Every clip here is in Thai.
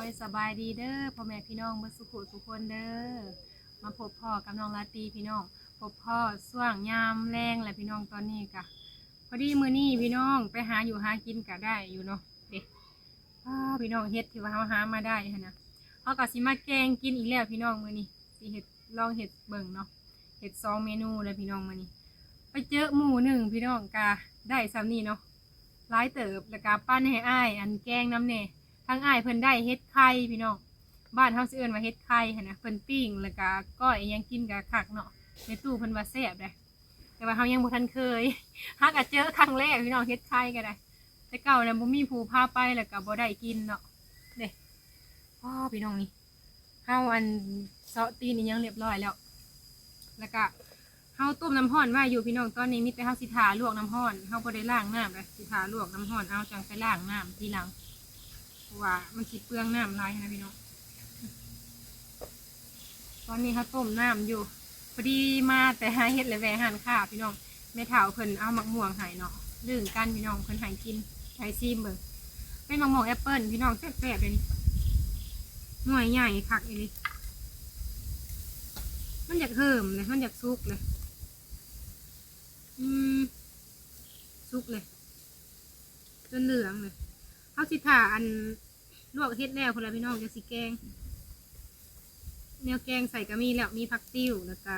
ยสบายดีเด้อพ่อแม่พี่น้องเมื่อสุขุทุกคนเด้อมาพบพ่อกับน้องลาตรีพี่น้องพบพ่อส่วงยามแรงแหละพี่น้องตอนนี้กะพอดีมื้อนี้พี่น้องไปหาอยู่หากินกะได้อยู่เนาะเด็กพี่น้องเฮ็ดที่ว่าเขาหามาได้นะเขาก็สิมาแกงกินอีกแล้วพี่น้องมื้อนี้สิเฮ็ดลองเฮ็ดเบิ่งเนาะเฮ็ด2 เมนูเลยพี่น้องมื้อนี้ไปเจอหมูหนึ่งพี่น้องกะได้ซ้ำนี่เนาะหลายเติบแล้วก็ปั้นให้อ้ายอันแกงน้ำเน่ทั้งอ้ายเพิ่นได้เฮ็ดไข่พี่น้องบ้านเฮาสิเอิ้นว่าเฮ็ดไข่หั่นนะเพิ่นปิ้งแล้วก็ก้อยยังกินกับคักเนาะในตู้เพิ่นว่าแซ่บเด้แต่ว่าเฮายังบ่ทันเคยหาก็เจอครั้งแรกพี่น้องเฮ็ดไข่ก็ได้แต่เก่าน่ะบ่มีผู้พาไปแล้วก็บ่ได้กินเนาะเด้พี่น้องนี่เฮาอันเซาะตีนนี่ยังเรียบร้อยแล้วแล้วก็เฮาต้มน้ำร้อนไว้อยู่พี่น้องตอนนี้มีแต่เฮาสิทาลวกน้ำร้อนเฮาบ่ได้ล้างน้ำเลยสิทาลวกน้ำร้อนเอาจังไปล้างน้ำทีหลังเพราะว่ามันสิเปลืองน้ำหลายนะพี่น้องตอนนี้เขาต้มน้ำอยู่พอดีมาแต่หาเฮ็ดเลยแวะหันค่ะพี่น้องแม่เฒ่าเพิ่นเอามักม่วงให้เนาะลื่นกันพี่น้องเพิ่นให้กินให้ซีมเบิ่งเป็นมักม่วงแอปเปิ้ลพี่น้องแซ่บๆเลยนี่หน่วยใหญ่คักอีหลีมันอยากเหิมเลยมันอยากสุกเลยสุกเลยจนเหลืองเลยเขาสิถ่าอันลวกเฮ็ดแล้วคนละพี่น้องจะสิแกงแนวแกงใส่กระมีแล้วมีผักติ้วแล้วก็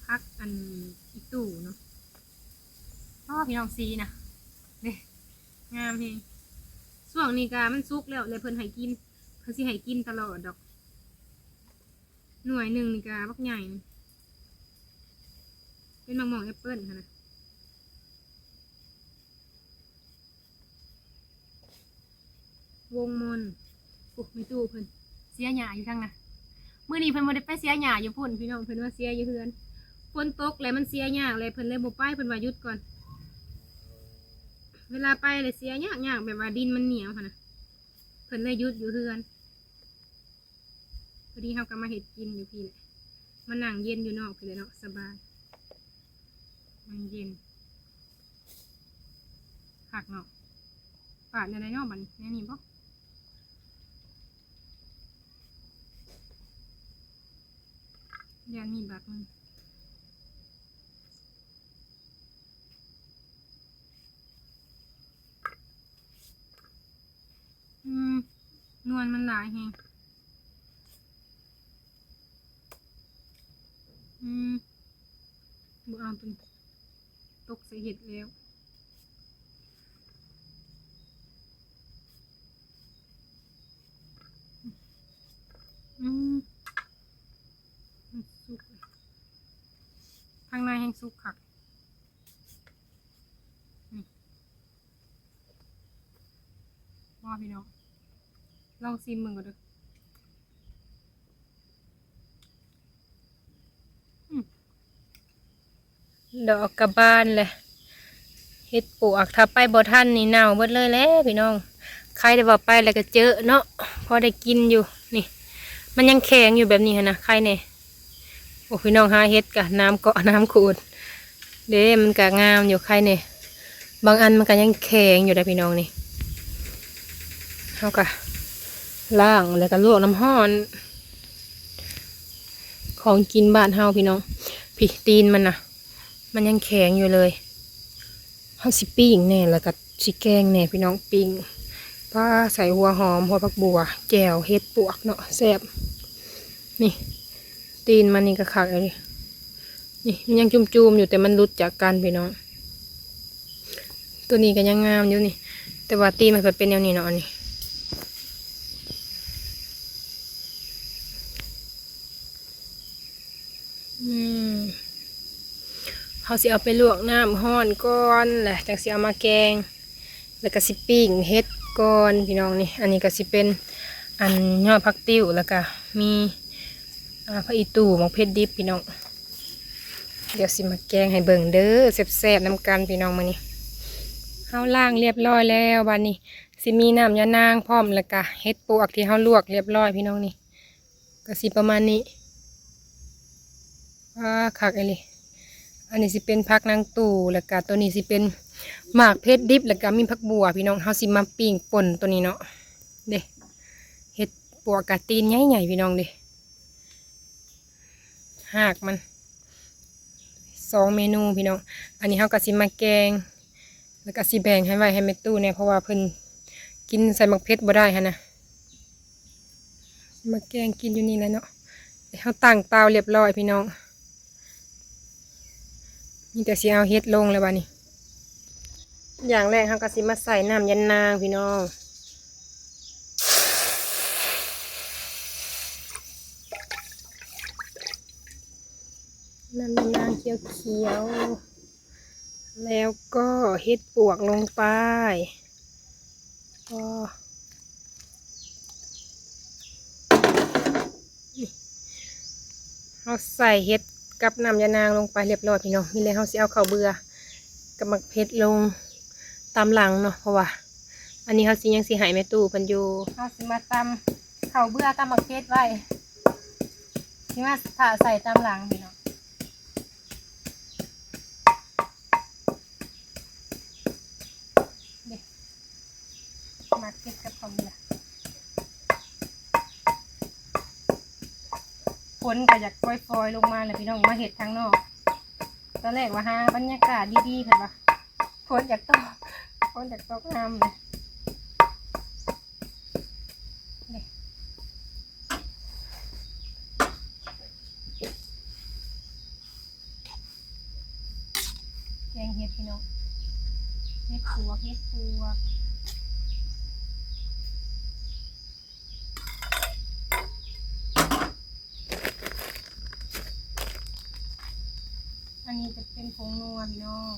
ผักอันอีตู่เนาะพี่น้องซีนะเนี่ยงามเองส่วงนี้กามันสุกแล้วเลยเพิ่นให้กินเพิ่นสิให้กินตลอดดอกหน่วยหนึ่งนี่กาบักใหญ่เป็นมังม่วงแอปเปิ้ลค่ะนะวงมนมีตู้เพิ่นเสียหยาอยู่ทั้งน่ะมื้อนี้เพิ่นบ่ได้ไปเสียหยาอยู่พุ่นพี่น้องเพิ่นว่าเสียอยู่เฮือนฝนตกแล้วมันเสียหยาเลยเพิ่นเลยบ่ไปเพิ่นว่าหยุดก่อนเวลาไปเลยเสียหยาแบบว่าดินมันเหนียวค่ะนะเพิ่นเลยหยุดอยู่เฮือนพอดีเฮาก็มาเฮ็ดกินอยู่พี่แหละมานั่งเย็นอยู่นอกพี่เลยเนาะสบายมันเย็นคักเนาะปาดในเนาะบัดนี้นี่บ่ยันมีบักมันนวลมันหลายแฮงบุเอาตัวตกใส่เห็ดแล้วมันสุกทางในแห้งสุกคักว่าพี่น้องลองซิมมึงก่อนดูดอกกระบานเลยเฮ็ดปลวกถ้าไปบ่ทันนี่เน่าเบิดเลยแหละพี่น้องใครได้ว่าไปแล้วก็เจอเนาะพอได้กินอยู่นี่มันยังแข็งอยู่แบบนี้นะใครเนี่ยโอ้พี่น้องหาเฮ็ดกะน้ำเกาะน้ำขูดเด้มันกะงามอยู่ใครเนี่ยบางอันมันก็ยังแข็งอยู่ได้พี่น้องนี่เขากะล้างแล้วก็ลวกน้ำร้อนของกินบ้านเฮาพี่น้องพี่ตีนมันนะมันยังแข็งอยู่เลยเฮาสิปิ้งแน่แล้วก็สิแกงแน่พี่น้องปิ้งป้าใส่หัวหอมหัวผักบัวแจ่วเฮ็ดปวกเนาะแซ่บนี่ตีนมันนี่ก็คักเลยนี่มันยังจุ่มๆอยู่แต่มันหลุดจากกันพี่น้องตัวนี้ก็ยังงามอยู่นี่แต่ว่าตีนมันเป็นแนวนี้เนาะนี่เขาสิเอาไปลวกน้ำห้อนก่อนแหละจากสิเอามาแกงแล้วก็สิปิ้งเฮ็ดก่อนพี่น้องนี่อันนี้ก็สิเป็นอันยอดผักติ้วแล้วก็มีผักอีตู่หมกเพชรดิบพี่น้องเดี๋ยวสิมาแกงให้เบิ่งเด้อแซ่บๆน้ำกันพี่น้องมื้อนี้เฮาล้างเรียบร้อยแล้วบัดนี้สิมีน้ำยานางพร้อมแล้วก็เฮ็ดปวกที่เฮาลวกเรียบร้อยพี่น้องนี่ก็สิประมาณนี้คักเลยอันนี้สิเป็นผักนางตู่แล้วก็ตัวนี้สิเป็นหมากเพชรดิบแล้วก็มีผักบัวพี่น้องเฮาสิมาปิ้งป่นตัวนี้เนาะเด้ ปวกกะตีนใหญ่ๆพี่น้องดิหากมัน2 เมนูพี่น้องอันนี้เขาก็สิมาแกงแล้วก็สิแบ่งให้ไว้ให้แม่ตู้เนี่ยเพราะว่าเพิ่นกินใส่หมักเพชรบ่ได้ฮะนะมาแกงกินอยู่นี่แล้วเนาะเขาตั้งเตาเรียบร้อยพี่น้องนี่แต่สิเอาเฮ็ดลงแล้วบ้านี้อย่างแรกเขาก็สิมาใส่น้ำยันนางพี่น้องน้ำยันนางเขียวๆแล้วก็เฮ็ดปวกลงไปก็เขาใส่เฮ็ดกับน้ำยานางลงไปเรียบร้อยพี่น้องนี่เลยเขาสิเอาข้าวเบื่อกับหมักเพชรลงตามหลังเนาะเพราะว่าอันนี้เขาสิยังสิหายแม่ตู้เพิ่นอยู่เขาสิมาตำข้าวเบื่อกับหมักเพชรไว้สิมาถ่าใส่ตามหลังพี่น้องเด็กหมักเพชรกับข้าวเบื่อฝนก็อยากฟอยๆลงมาเลยพี่น้องมาเห็ดทางนอกตอนแรกว่าหาบรรยากาศดีๆเห็นปะฝนอยากตกน้ำเลยแกงเห็ดพี่น้องเห็ดปวกอันนี้จะเป็นผงนัวพี่น้อง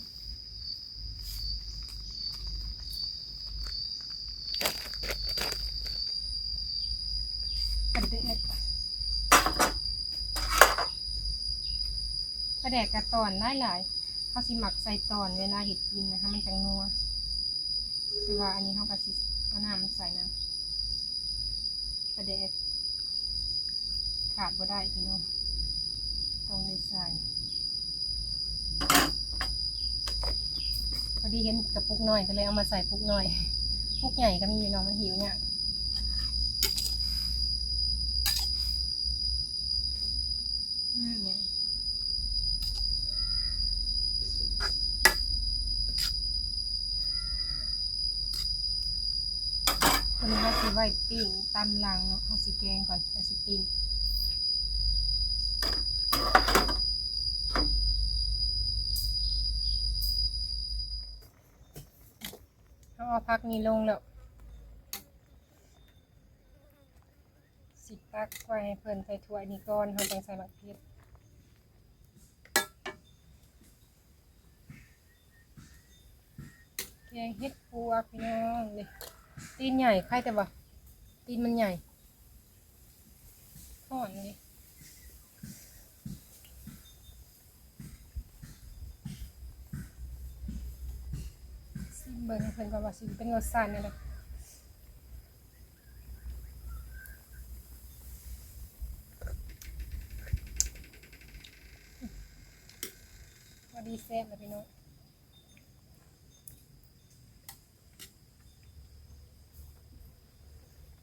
กระเด็ดกระแดกกระตอนหลายเขาสิหมักใส่ตอนเวลาเห็ดกินนะคะมันจังนัวแต่ว่าอันนี้เขากระสิเอาน้ำมันใส่น้ำกระแดกขาดบ่ได้พี่น้องต้องเลยใส่พอดีเห็นกับปุกน้อยก็เลยเอามาใส่ปุกน้อยปุกใหญ่ก็มีพี่น้องมันหิวเนี่ยคนนี้เขาสิไว้ปิ้งตามหลังเนาะเขาสิแกงก่อนแล้วสิปิ้งเขาเอาพักนี้ลงแล้วสิตักไว้ให้เพิ่นใส่ถ้วยนี้ก่อนเขาจะใส่หมักเพชรแกงเห็ดปวกพี่น้องเลยตีนใหญ่ใครแต่ว่าตีนมันใหญ่ทอดเลยซิมเบิร์นเพิ่นก็ว่าสิเป็นรสชาตินี่แหละพอดีแซ่บเลยพี่น้อง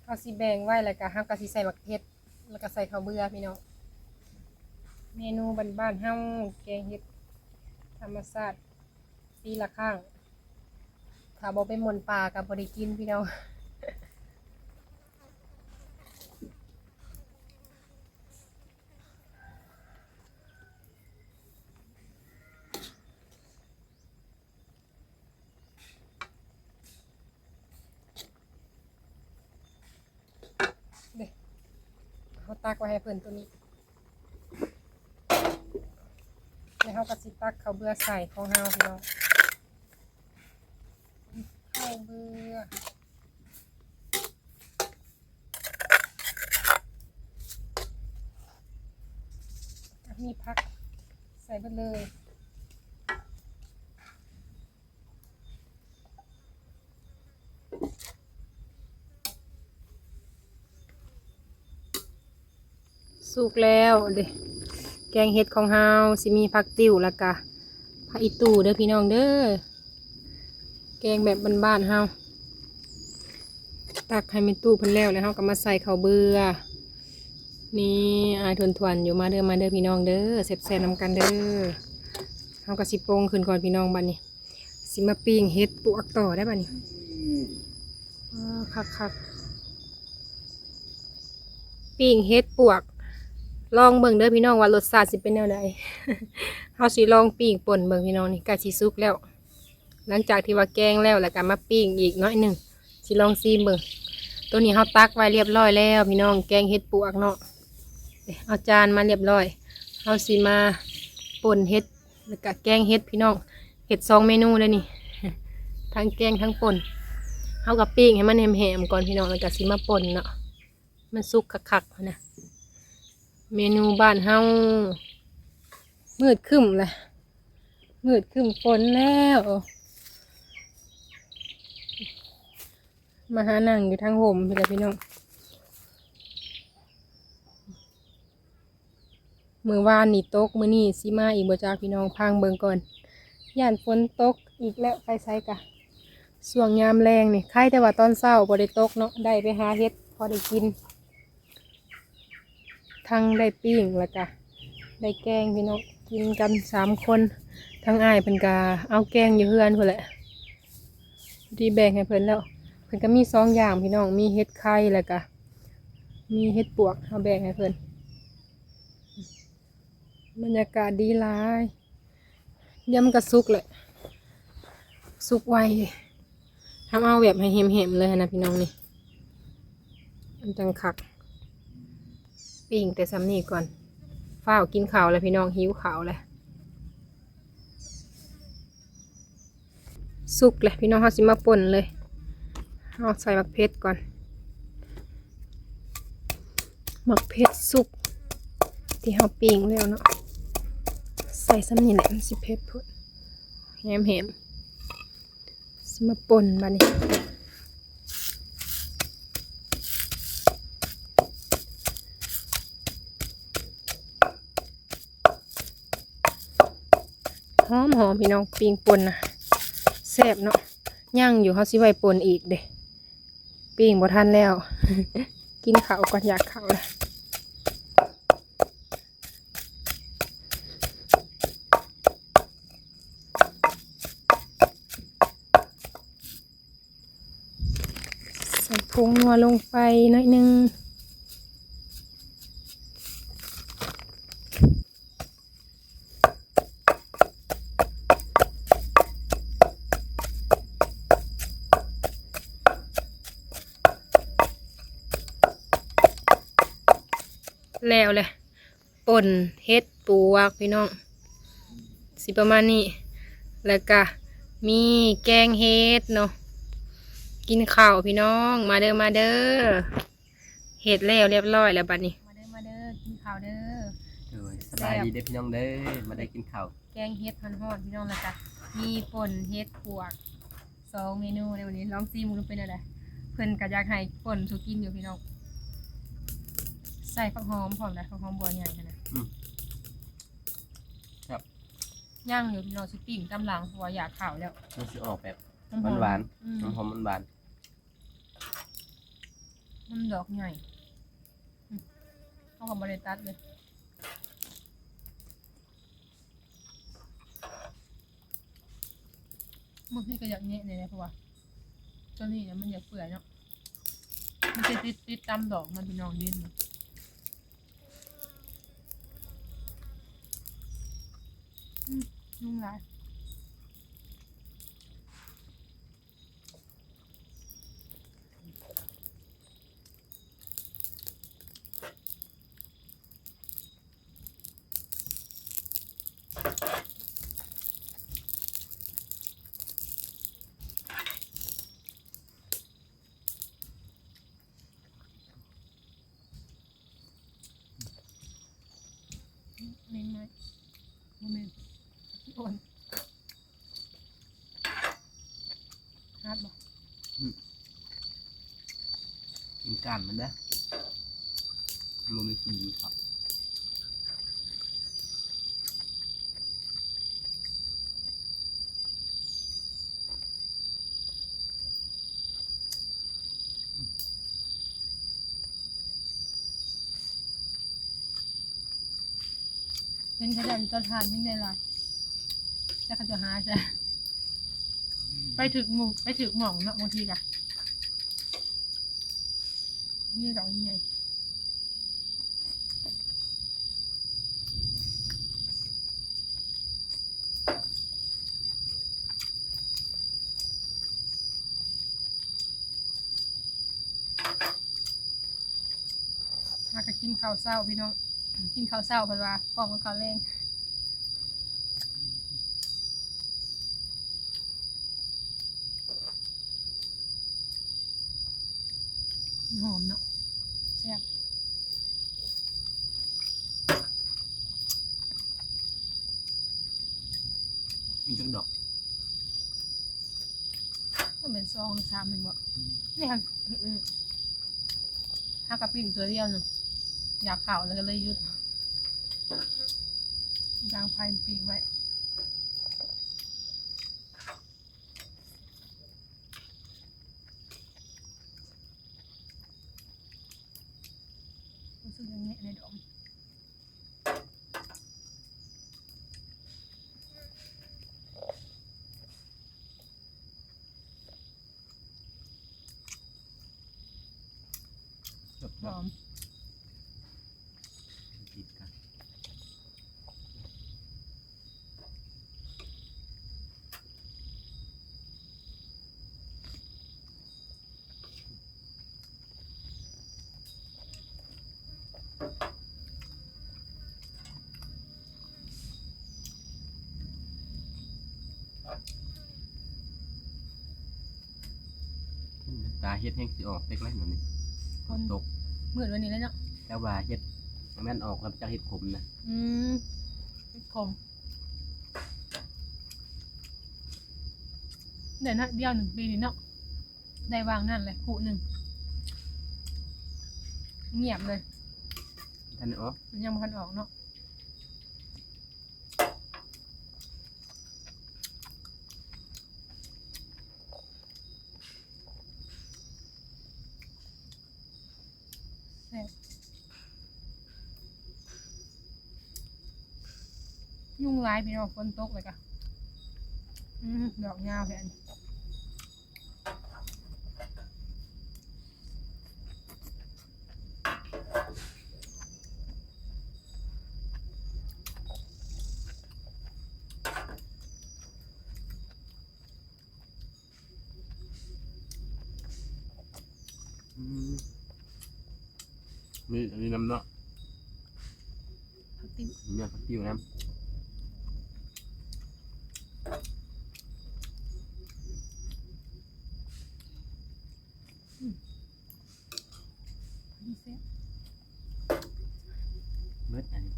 เอาสิแบ่งไว้แล้วก็ห้ามกะสิใส่หมักเห็ดแล้วก็ใส่ข้าวเบื่อพี่น้องเมนูบ้านๆห้ามแกงเห็ดธรรมชาติปีละครั้งถ้าบ่ไปหม่นปลากับบ่ได้กินพี่น้องเด็กเขาตักไว้ให้เพิ่นตัวนี้แล้วเขาก็สิตักข้าวเบื่อใส่ของเฮาพี่น้องข้าวเบื่อมีผักใส่ไปเลยสุกแล้วเด้แกงเห็ดของเฮาสิมีผักติ๋วแล้วก็ผักอีตู่เด้อพี่น้องเด้อแกงแบบบ้านๆเฮา ตักให้เป็นตู้เพิ่นแล้วเขาก็มาใส่ข้าวเบื่อนี่อายทวนๆอยู่มาเด้อพี่น้องเด้อแซ่บๆนำกันเด้อเขาก็สิโป่งขึ้นก่อนพี่น้องบัดนี้สิมาปิ้งเฮ็ดปวกต่อได้บัดนี้คักปิ้งเฮ็ดปวกลองเบิ่งเด้อพี่น้องว่ารสชาติสิเป็นแนวใด เฮาสิลองปิ้งป่นเบิ่งพี่น้องนี่ใกล้สิสุกแล้วหลังจากที่ว่าแกงแล้วก็มาปิ้งอีกน้อยหนึ่งสิลองซีมเบิ่งตัวนี้เฮาตักไว้เรียบร้อยแล้วพี่น้องแกงเฮ็ดปวกเนาะเอาจานมาเรียบร้อยเฮาสิมาป่นเฮ็ดแล้วก็แกงเฮ็ดพี่น้องเฮ็ด2 เมนูเลยนี่ ทั้งแกงทั้งป่นเฮากับปิ้งให้มันแหมๆก่อนพี่น้องแล้วก็สิมาป่นเนาะมันสุกคักๆนะเมนูบ้านเฮามืดครึ้มเลยมืดครึ้มฝนแล้วมาหานั่งอยู่ทางห่มพี่ละพี่น้องมื้อวานนี่ตกมื้อนี้สิมาอีกบ่จ้าพี่น้องพังเบิ่งก่อนย่านฝนตกอีกแล้วไปไสกะช่วงยามแรงนี่ใครแต่ว่าตอนเช้าบ่ได้ตกเนาะได้ไปหาเฮ็ดพอได้กินทั้งได้ปิ้งแล้วก็ได้แกงพี่น้องกินกัน3 คนทั้งอ้ายเพิ่นก็เอาแกงอยู่เฮือนพุ่นแหละที่แบ่งให้เพิ่นแล้วเพิ่นก็มี2 อย่างพี่น้องมีเฮ็ดไข่แล้วก็มีเฮ็ดปวกเอาแบ่งให้เพิ่นบรรยากาศดีหลายเดี๋ยวมันก็สุกเลยสุกไวทำเอาแบบให้เห็มๆเลยนะพี่น้องนี่มันจังคักปิ้งแต่ซ้ำนี่ก่อนฝ้าวกินข้าวแล้วพี่น้องหิวข้าวแล้วสุกเลยพี่น้องเขาสิมาป่นเลยเอาใส่มะเขือก่อนมะเขือสุกที่เขาปิ้งแล้วเนาะใส่ซ้ำนี่แหละมันสิเผ็ดพุ่นแหมสิมาป่นมานี่หอมพี่น้องปิ้งป่นนะแซ่บเนาะย่างอยู่เขาสิไว้ป่นอีกเด้ปิ้งบ่ทันแล้ว กินข้าวก่อนอยากข้าวแล้วใส่ผงนัวลงไปหน่อยนึงแล้วเลยป่นเฮ็ดปวกพี่น้องสิประมาณนี้แล้วก็มีแกงเฮ็ดเนาะกินข้าวพี่น้องมาเด้อเฮ็ดแล้วเรียบร้อยแล้วบัดนี้มาเด้อกินข้าวเด้อสบายดีเด้อพี่น้องเด้อมาได้กินข้าวแกงเฮ็ดฮอนๆพี่น้องแล้วก็มีป่นเฮ็ดปวก2 เมนูในวันนี้ลองซีมูดูเป็นอะไรเพิ่นก็อยากให้ป่นสุกินอยู่พี่น้องใส่ผักหอมพร้อมนะผักหอมบัวใหญ่นะครับย่างอยู่พี่น้องสิปิ้งกำลังเพราะว่าอยากข้าวแล้วมันสิออกแบบหวานหอมหวานมันดอกใหญ่เอากับบริตัดเลยบางทีก็อยากเงี้ยเลยนะเพราะว่าตัวนี้เนี่ยมันอยากเปื่อยเนาะมันจะติดตามดอกมันพี่น้องดินนุ่มหลายเมนไหมโมเมนพี่โอนฮาร์ดบอกกินกันมันได้มันมีสิ่งดีครับ เห็นเขาจะอยู่ต้นทานที่ได้หลายแล้วเขาจะหาจ้ะไปถึกหมู่ไปถึกหม่องเนาะบางทีกะนี่ดอกยังไงมาก็กินข้าวเช้าพี่น้องกินข้าวเช้าเพราะว่าป้องกับข้าวแรงหอมเนาะแซ่บ มีจักดอก ก็เป็นซองสามหนึ่งบ่นี่ค่ะถ้ากระปิ้งตัวเดียวหนึ่งอยากข่าวแล้วก็เลยหยุดยางไฟปิ้งไว้รู้สึกยังไงในดอก ดอก หอม ติดกันตาเฮ็ดแห้งสิออกเล็กไรหน่อยนี่ คน ตก มืดวันนี้แล้วเนาะ แต่ว่าเฮ็ดแม่นออกแล้วจะเฮ็ดขมนะ คมเดี๋ยวนะเดียวหนึ่งปีนี่เนาะได้วางนั่นเลยคู่หนึ่งเงียบเลย ท่านอ๋อ มันยังไม่ทันออกเนาะแซ่บยุ่งร้ายพี่น้องฝนตกเลยกะดอกยาวแผ่นมีอันนี้น้ำเนาะ ผักติ้ว มีผักติ้วน้ ดีแซ่บ ำเบิดอันนี้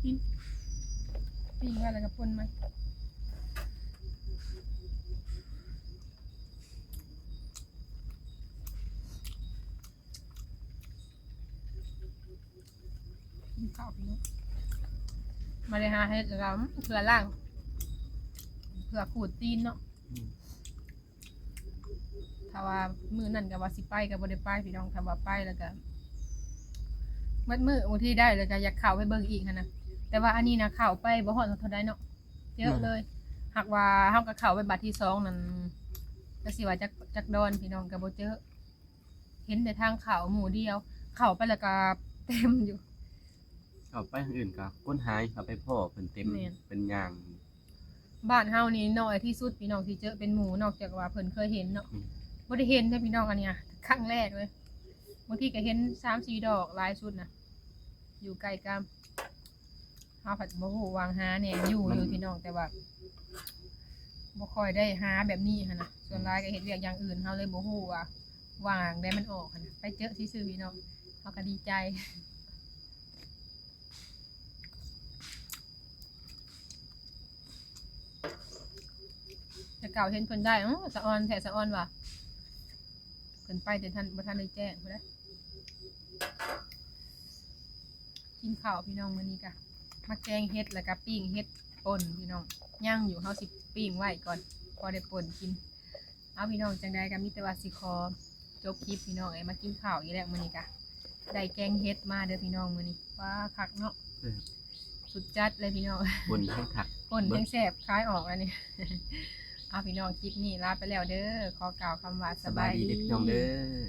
ปิ้งไว้แล้วก็ป่นไหมกินข้าวพี่น้องมาเลยหาเห็ดแล้วเผื่อล่างเผื่อขูดตีนเนาะ อืม ถ้าว่ามือนั่นกับว่าสิไปกับบ่ได้ไปพี่น้องถ้าว่าไปแล้วก็มัดมือบางทีได้แล้วก็อยากเข้าไปเบิ่งอีกหั้นนะแต่ว่าอันนี้นะเข้าไปบ่ฮอดเท่าใดเนาะเยอะเลยหากว่าเฮาก็เข้าไปบัดที่สองนั่นก็สิว่าจักดอนพี่น้องก็บ่เจอเห็นแต่ทางเข้าหมู่เดียวเข้าไปแล้วก็เต็มอยู่ เอาไปทางอื่นก็ก้นหายเอาไปพ่อเพิ่นเต็ม แม่น เป็นยาง บ้านเฮานี่น้อยที่สุดพี่น้องที่เจอเป็นหมู่นอกจากว่าเพิ่นเคยเห็นเนาะ อืม บ่ได้เห็นนะพี่น้องอันเนี้ยครั้งแรกเลยบางทีก็เห็น3-4 ดอกหลายสุดนะอยู่ใกล้กันเฮาผัดบ่ฮู้วางหาเนี่ยอยู่พี่น้องแต่ว่าบ่ค่อยได้หาแบบนี้หั่นน่ะส่วนหลายก็เฮ็ดเวียกอย่างอื่นเฮาเลยบ่ฮู้ว่าวางได้มันออกหั่นน่ะไปเจอซื่อๆพี่น้องเฮาก็ดีใจแต่เก่าเห็นเพิ่นได้สะออนแท้สะออนว่ะเพิ่นไปแต่ท่านบ่ทันได้แจ้งพุ่นแหละกินข้าวพี่น้องมื้อนี้กะมาแกงเฮ็ดแล้วก็ปิ้งเฮ็ดป่นพี่น้องย่างอยู่เฮาสิปิ้งไว้ก่อนพอได้ป่นกินเอาพี่น้องจังใดก็มีแต่ว่าสิขอจบคลิปพี่น้องไอ้มากินข้าวอีกแล้วมื้อนี้กะได้แกงเฮ็ดมาเด้อพี่น้องมื้อนี้ว้าคักเนาะ เออ สุดจัดเลยพี่น้อง บนทั้งถัก ป่นยังแสบคล้ายออกแล้วนี่ เอาพี่น้องคลิปนี้ลาไปแล้วเด้อขอกล่าวคำว่า สบายดีเด็กพี่น้องเด้อ